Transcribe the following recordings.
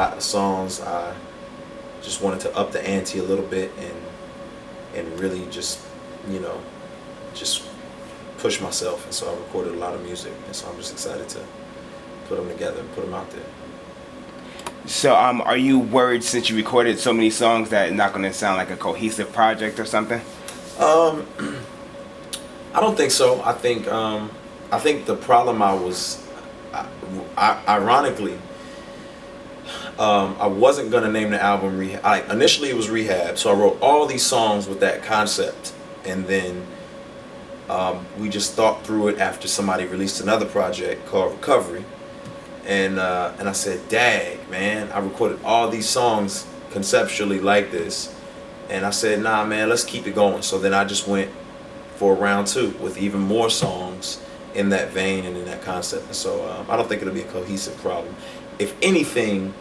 lot of songs. I just wanted to up the ante a little bit and really just, you know, just push myself. And so I recorded a lot of music, and so I'm just excited to put them together and put them out there. So, are you worried since you recorded so many songs that it's not going to sound like a cohesive project or something? I don't think so. I think the problem ironically, I wasn't gonna name the album Rehab. Initially it was Rehab, so I wrote all these songs with that concept, and then we just thought through it after somebody released another project called Recovery, and I said, "Dag, man, I recorded all these songs conceptually like this," and I said, "Nah, man, let's keep it going." So then I just went for round two with even more songs in that vein and in that concept. And so I don't think it'll be a cohesive problem. If anything,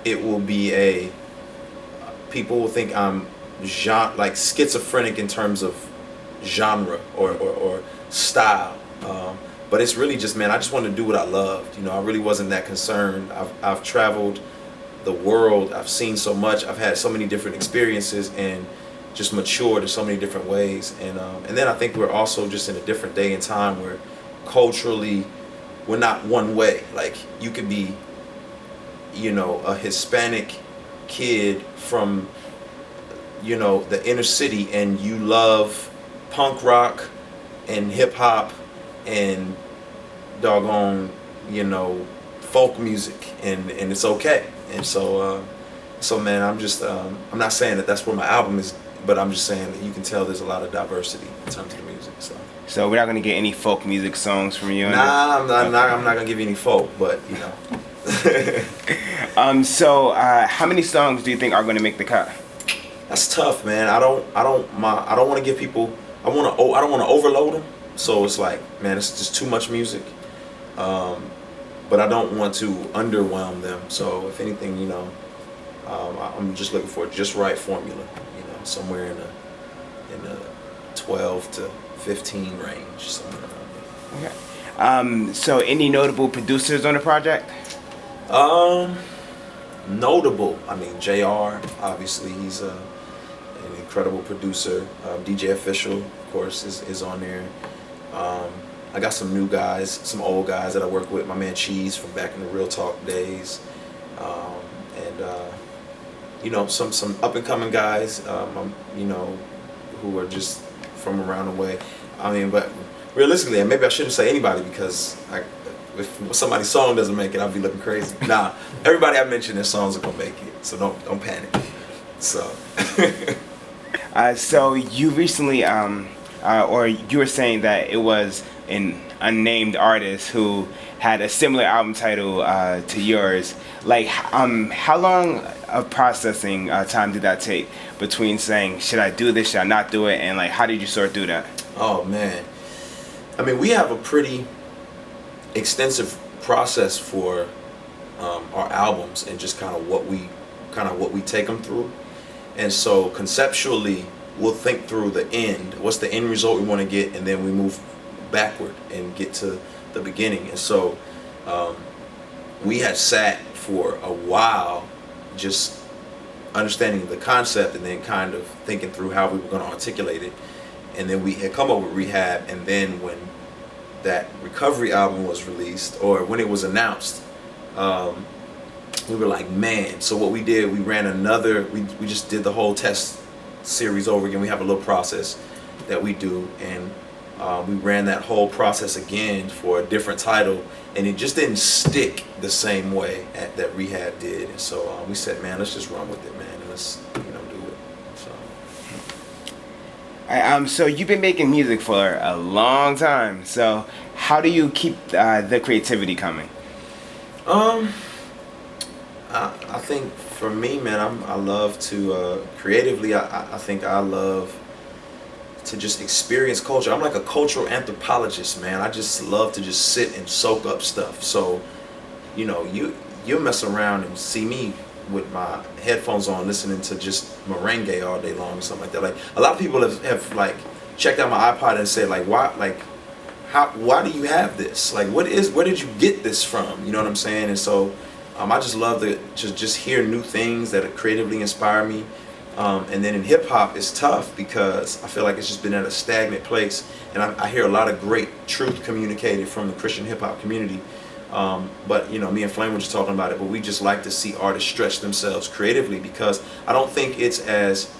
it will be people will think I'm like schizophrenic in terms of genre or style. But it's really just, man, I just wanted to do what I loved. You know, I really wasn't that concerned. I've traveled the world. I've seen so much. I've had so many different experiences and just matured in so many different ways. And then I think we're also just in a different day and time where culturally we're not one way. Like, you could be, you know, a Hispanic kid from, you know, the inner city, and you love punk rock and hip hop and doggone, you know, folk music, and it's okay. And so man, I'm not saying that that's where my album is, but I'm just saying that you can tell there's a lot of diversity in terms of the music. So we're not gonna get any folk music songs from you. Nah, I'm not gonna give you any folk, but you know. So how many songs do you think are gonna make the cut? That's tough, man. I don't want to give people. I don't want to overload them. So it's like, man, it's just too much music. But I don't want to underwhelm them. So if anything, you know, I'm just looking for just right formula. You know, somewhere in the 12 to 15 range, somewhere around there. Okay. So any notable producers on the project? Notable. I mean, JR. Obviously, he's an incredible producer. DJ Official, of course, is on there. I got some new guys, some old guys that I work with. My man Cheese from back in the Real Talk days, and you know, some up and coming guys, you know, who are just from around the way. I mean, but realistically, and maybe I shouldn't say anybody, because if somebody's song doesn't make it, I'll be looking crazy. Nah, everybody I mentioned, their songs are gonna make it, so don't panic. So. So you recently, or you were saying that it was an unnamed artist who had a similar album title to yours. Like, how long of processing time did that take between saying, should I do this, should I not do it, and like, how did you sort through that? Oh man, I mean, we have a pretty extensive process for our albums, and just kind of what we take them through. And so conceptually, we'll think through the end. What's the end result we want to get, and then we move backward and get to the beginning. And so we had sat for a while just understanding the concept, and then kind of thinking through how we were going to articulate it. And then we had come up with Rehab, and then when that Recovery album was released, or when it was announced, we were like, man. So what we did, we ran we just did the whole test series over again. We have a little process that we do, and we ran that whole process again for a different title, and it just didn't stick the same way that Rehab did. And so we said, man, let's just run with it, man, and let's, you know, do it. So. So you've been making music for a long time. So how do you keep the creativity coming? I think for me, man, I love to creatively. I think I love to just experience culture. I'm like a cultural anthropologist, man. I just love to just sit and soak up stuff. So, you know, you'll mess around and see me with my headphones on, listening to just merengue all day long or something like that. Like, a lot of people have like checked out my iPod and said, like, why do you have this? Like, where did you get this from? You know what I'm saying? And so I just love to just hear new things that creatively inspire me. And then in hip hop, it's tough because I feel like it's just been at a stagnant place, and I hear a lot of great truth communicated from the Christian hip hop community. But you know, me and Flame were just talking about it, but we just like to see artists stretch themselves creatively, because I don't think it's as,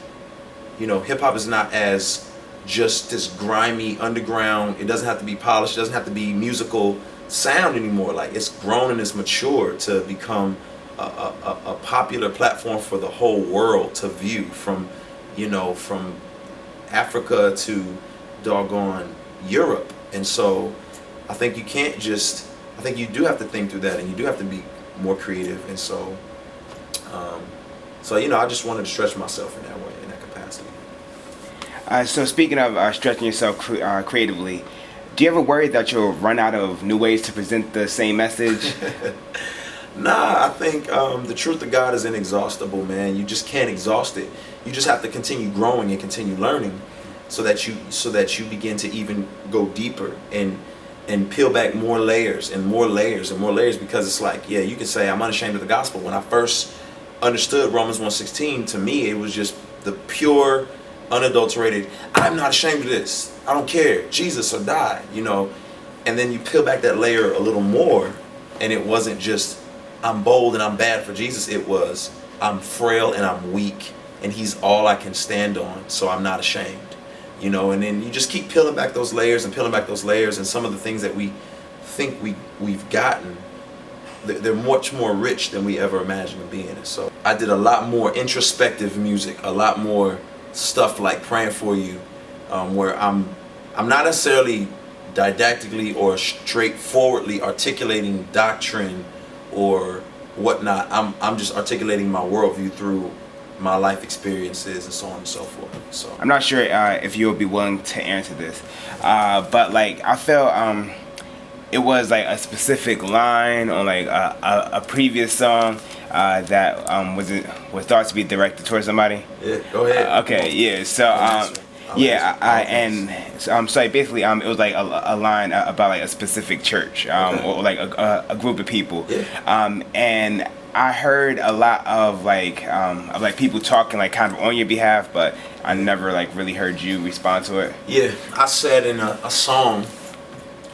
you know, hip hop is not as just this grimy underground. It doesn't have to be polished. It doesn't have to be musical sound anymore. Like, it's grown and it's matured to become a popular platform for the whole world to view, from, you know, from Africa to doggone Europe. And so I think you can't just, I think you do have to think through that, and you do have to be more creative. And so you know, I just wanted to stretch myself in that way, in that capacity. So speaking of stretching yourself creatively, do you ever worry that you'll run out of new ways to present the same message? Nah, I think the truth of God is inexhaustible, man. You just can't exhaust it. You just have to continue growing and continue learning, so that you begin to even go deeper and peel back more layers and more layers and more layers. Because it's like, yeah, you can say I'm unashamed of the gospel. When I first understood Romans 1:16, to me it was just the pure, unadulterated, I'm not ashamed of this. I don't care. Jesus or die, you know. And then you peel back that layer a little more, and it wasn't just I'm bold and I'm bad for Jesus. It was I'm frail and I'm weak, and he's all I can stand on, so I'm not ashamed, you know. And then you just keep peeling back those layers and peeling back those layers, and some of the things that we think we've gotten, they're much more rich than we ever imagined them being. So I did a lot more introspective music, a lot more stuff like Praying For You, where I'm not necessarily didactically or straightforwardly articulating doctrine or whatnot. I'm just articulating my worldview through my life experiences and so on and so forth. So I'm not sure if you'll be willing to answer this, but like I felt it was like a specific line on like a previous song that was thought to be directed towards somebody. Yeah, go ahead. Okay, yeah. So so like basically it was like a line about like a specific church, or like a group of people. Yeah. And I heard a lot of like people talking like kind of on your behalf, but I never like really heard you respond to it. Yeah, I said in a song,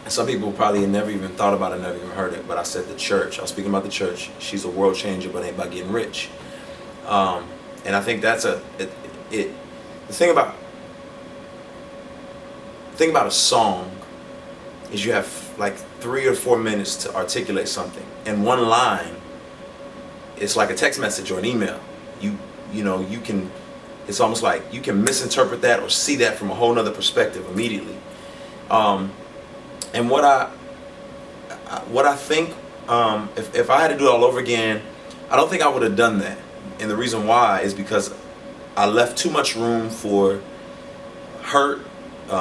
and some people probably had never even thought about it, never even heard it, but I said the church. I was speaking about the church. She's a world changer, but ain't about getting rich. And I think that's the thing about a song is you have like 3 or 4 minutes to articulate something, and one line, it's like a text message or an email. You know, you can, it's almost like you can misinterpret that or see that from a whole nother perspective immediately. And what I think, if I had to do it all over again, I don't think I would have done that. And the reason why is because I left too much room for hurt,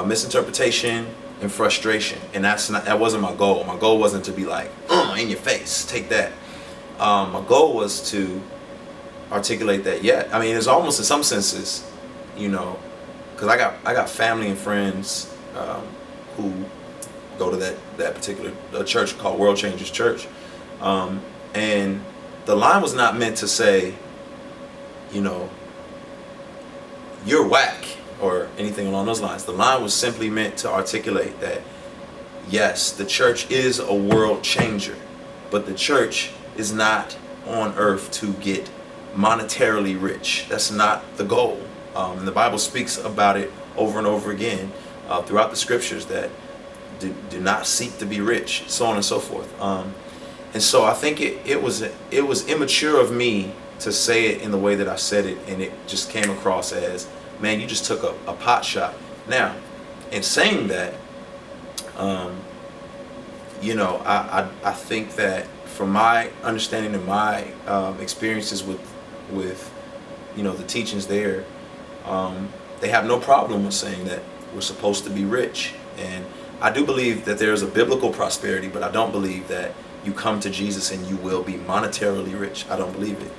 misinterpretation, and frustration. And that wasn't my goal. My goal wasn't to be like, in your face, take that. My goal was to articulate that. Yeah, I mean, it's almost in some senses, you know, because I got family and friends who go to that particular church called World Changers Church, and the line was not meant to say, you know, you're whack or anything along those lines. The line was simply meant to articulate that, yes, the church is a world changer, but the church is not on earth to get monetarily rich. That's not the goal. And the Bible speaks about it over and over again throughout the scriptures, that do not seek to be rich, so on and so forth. And so I think it was immature of me to say it in the way that I said it, and it just came across as, man, you just took a pot shot. Now, in saying that, you know, I think that from my understanding and my experiences with you know, the teachings there, they have no problem with saying that we're supposed to be rich. And I do believe that there's a biblical prosperity, but I don't believe that you come to Jesus and you will be monetarily rich. I don't believe it.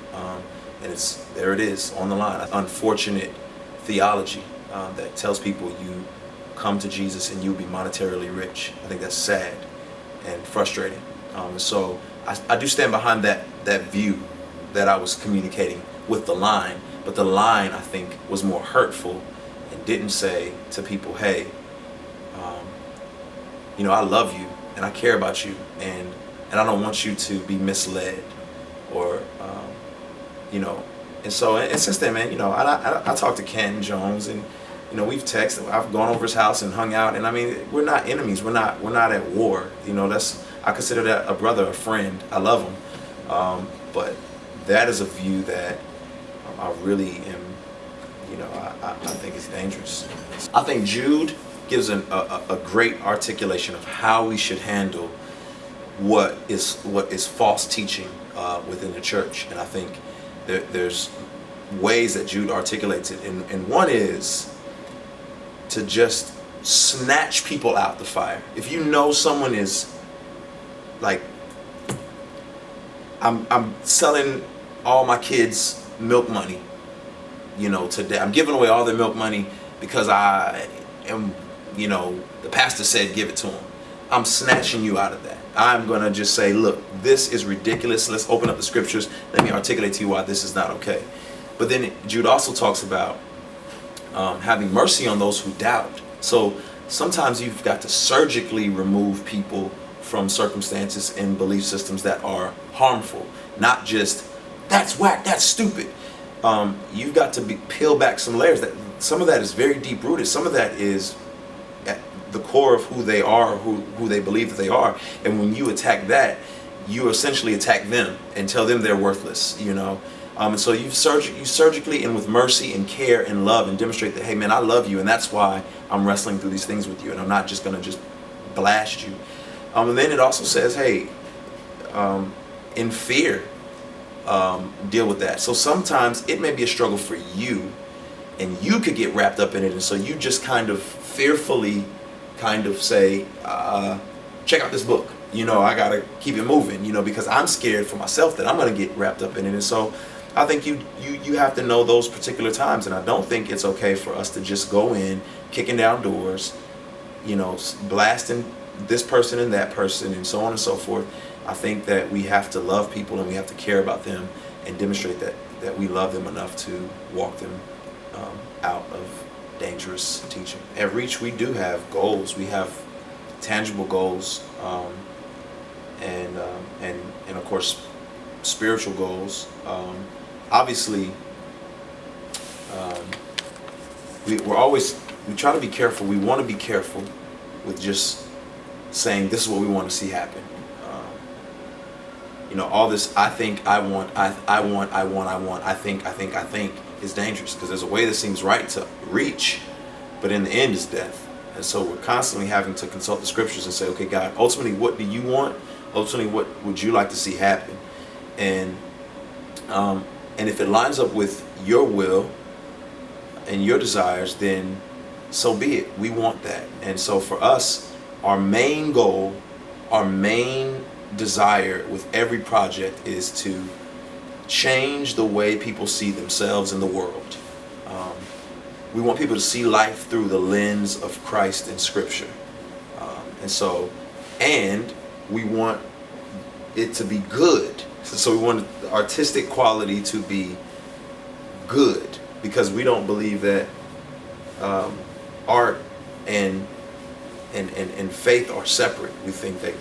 And there it is on the line. Unfortunate theology that tells people you come to Jesus and you'll be monetarily rich. I think that's sad and frustrating. So I do stand behind that view that I was communicating with the line, but the line, I think, was more hurtful and didn't say to people, hey, I love you and I care about you, and I don't want you to be misled, or and so, and since then, man, I talked to Ken Jones, and we've texted. I've gone over his house and hung out, and I mean, we're not enemies. We're not at war. I consider that a brother, a friend. I love him, but that is a view that I really am. I think is dangerous. I think Jude gives a great articulation of how we should handle what is false teaching within the church, and I think there's ways that Jude articulates it, and one is to just snatch people out the fire. If you know someone is like, I'm selling all my kids milk money, today. I'm giving away all their milk money because I am, the pastor said give it to them. I'm snatching you out of that. I'm going to just say, look, this is ridiculous. Let's open up the scriptures. Let me articulate to you why this is not okay. But then Jude also talks about having mercy on those who doubt. So sometimes you've got to surgically remove people from circumstances and belief systems that are harmful. Not just, that's whack, that's stupid. You've got to peel back some layers. Some of that is very deep rooted. Some of that is at the core of who they are, who they believe that they are. And when you attack that, you essentially attack them and tell them they're worthless, And so you surgically and with mercy and care and love and demonstrate that, hey man, I love you, and that's why I'm wrestling through these things with you, and I'm not just going to just blast you. And then it also says, hey, in fear, deal with that. So sometimes it may be a struggle for you, and you could get wrapped up in it, and so you just kind of fearfully say, check out this book. I gotta keep it moving, because I'm scared for myself that I'm gonna get wrapped up in it. And so I think you have to know those particular times, and I don't think it's okay for us to just go in kicking down doors, blasting this person and that person and so on and so forth. I think that we have to love people, and we have to care about them and demonstrate that we love them enough to walk them out of dangerous teaching. At Reach, we do have goals. We have tangible goals, and of course spiritual goals. Obviously, we try to be careful. We want to be careful with just saying this is what we want to see happen. All this I think, I want, I think is dangerous, because there's a way that seems right to reach, but in the end is death. And so we're constantly having to consult the scriptures and say, okay, God, ultimately, what do you want? Ultimately, what would you like to see happen? And if it lines up with your will and your desires, then so be it. We want that. And so for us, our main goal, our main desire with every project is to change the way people see themselves in the world. We want people to see life through the lens of Christ and Scripture. And we want it to be good. So we want the artistic quality to be good, because we don't believe that art and faith are separate. We think that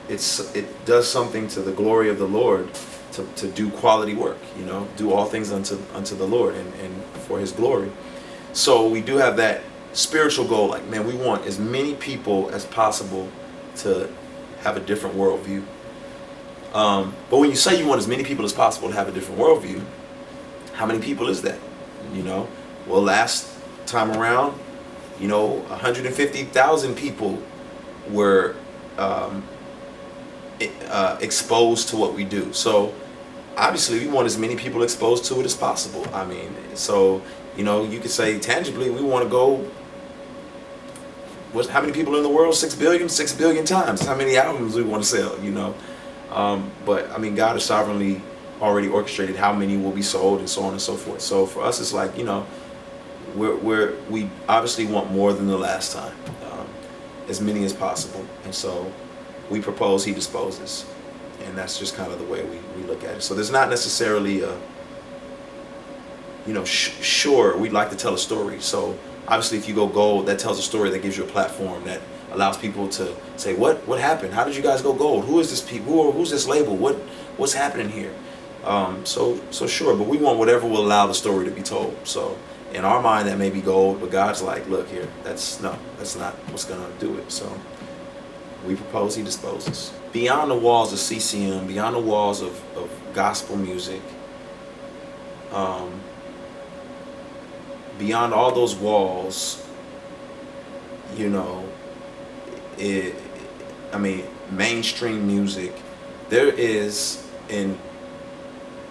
it does something to the glory of the Lord to do quality work, do all things unto the Lord and for His glory. So we do have that spiritual goal, like, man, we want as many people as possible to have a different worldview. But when you say you want as many people as possible to have a different worldview, how many people is that? Well, last time around, 150,000 people were exposed to what we do. So obviously we want as many people exposed to it as possible. I mean, so you could say tangibly we want to go, how many people in the world? 6 billion times. How many albums we want to sell, but I mean, God has sovereignly already orchestrated how many will be sold and so on and so forth. So for us, it's like, we obviously want more than the last time, as many as possible. And so we propose, he disposes. And that's just kind of the way we look at it. So there's not necessarily a, sure, we'd like to tell a story. So obviously if you go gold, that tells a story, that gives you a platform, that allows people to say, what happened? How did you guys go gold? Who is this people? Who's this label? What's happening here? So sure, but we want whatever will allow the story to be told. So in our mind, that may be gold, but God's like, look here, that's not what's gonna do it. So we propose, he disposes. Beyond the walls of CCM, beyond the walls of gospel music, beyond all those walls, mainstream music, there is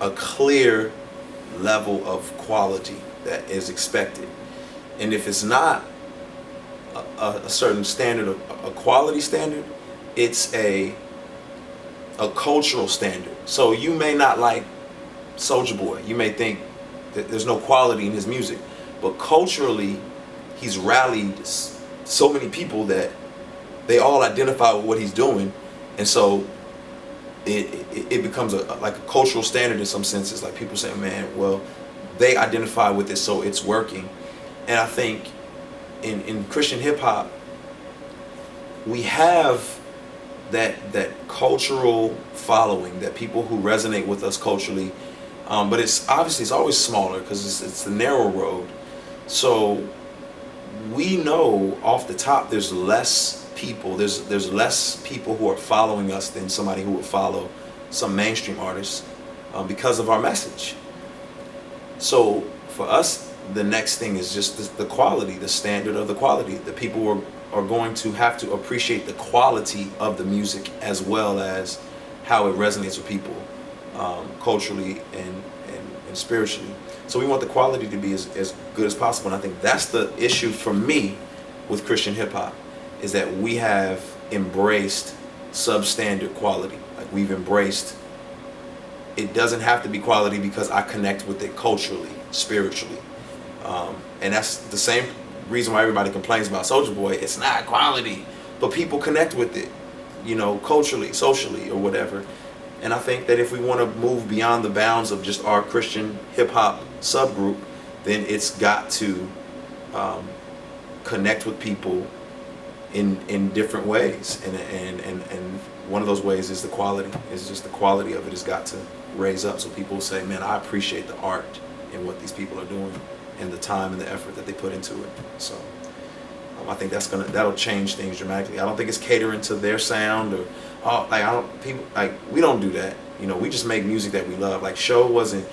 a clear level of quality that is expected. And if it's not a certain standard, a quality standard, it's a cultural standard. So you may not like Soulja Boy. You may think that there's no quality in his music. But culturally, he's rallied so many people that they all identify with what he's doing. And so it becomes like a cultural standard in some senses. Like people say, man, well, they identify with it, so it's working. And I think in Christian hip hop, we have that cultural following, that people who resonate with us culturally. But it's always smaller because it's the narrow road. So we know off the top there's less people. There's less people who are following us than somebody who would follow some mainstream artists because of our message. So for us, the next thing is just the quality, the standard of the quality. The people are going to have to appreciate the quality of the music as well as how it resonates with people culturally and spiritually. So we want the quality to be as good as possible. And I think that's the issue for me with Christian hip hop, is that we have embraced substandard quality. Like we've embraced, it doesn't have to be quality because I connect with it culturally, spiritually. And that's the same reason why everybody complains about Soulja Boy. It's not quality, but people connect with it, culturally, socially, or whatever. And I think that if we want to move beyond the bounds of just our Christian hip hop subgroup, then it's got to connect with people in different ways. And one of those ways is the quality. It's just the quality of it has got to raise up, so people say, man, I appreciate the art and what these people are doing and the time and the effort that they put into it. So I think that'll change things dramatically. I don't think it's catering to their sound or we don't do that. We just make music that we love. Like Show wasn't,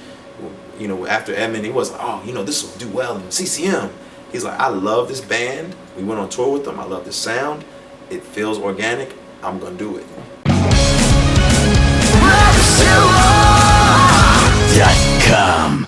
after Edmund, he wasn't, this will do well in CCM. He's like, I love this band. We went on tour with them. I love the sound. It feels organic. I'm gonna do it. Rapzilla.com